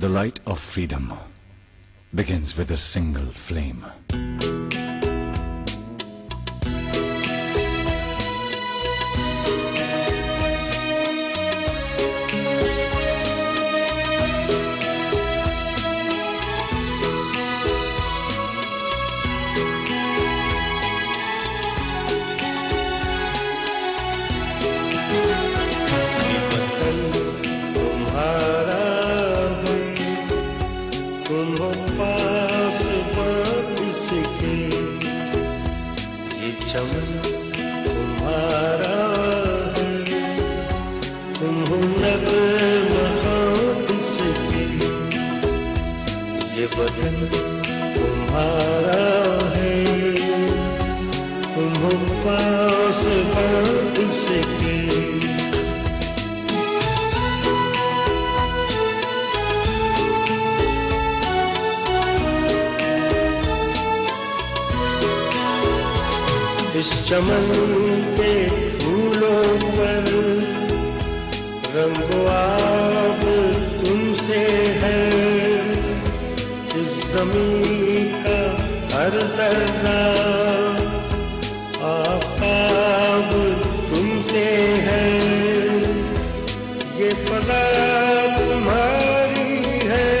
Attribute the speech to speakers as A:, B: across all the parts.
A: The light of freedom begins with a single flame.
B: इस चमन के फूलों पर रंगो आब तुमसे है, इस ज़मीं का हर ज़र्रा आफ़ताब तुमसे है, ये फ़ज़ा तुम्हारी है,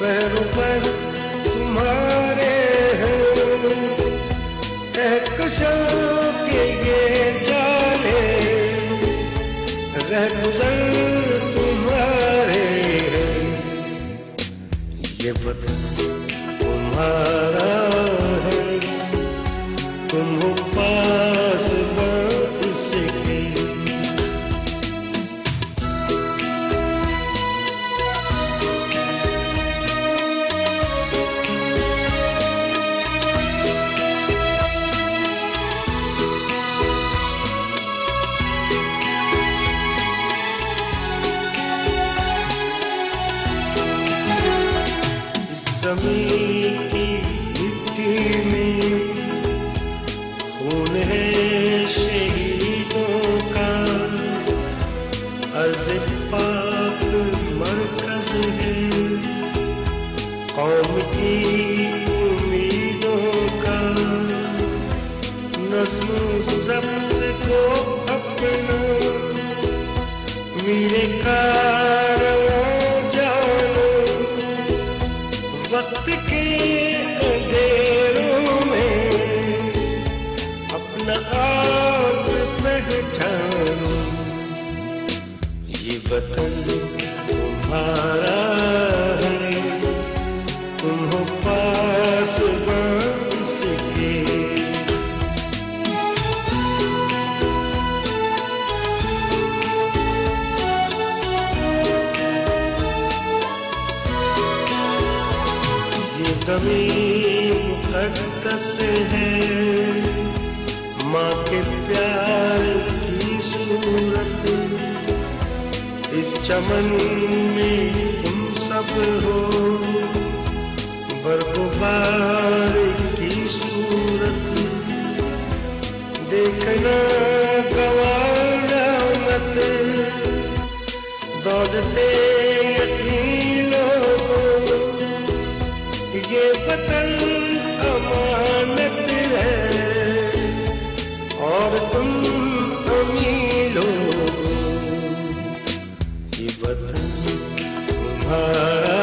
B: बहरों पर तुम्हारे हैं, कहकशां के ये जाले रहगुज़र तुम्हारे हैं, ये वतन तुम्हारा है, तुम हो पासबां इसके। ज़मीं की मिट्टी में खून है शहीदों का, अर्ज़ पाक मरकज़ है कौम की उम्मीदों का, नज़्म ज़ब्त को अपना मेरे कारवां वक्त के अंधेरों में अपना आप पहचानो, ये वतन तुम्हारा है, तुम हो पासबां इसके। ज़मीं मुक़द्दस है, माँ के प्यार की सूरत, इस चमन में तुम सब हो, बरगुबार की सूरत, देखना गंवाना मत, दौड़ते यतीमों को, ये वतन अमानत है और तुम अमीर हो, ये वतन तुम्हारा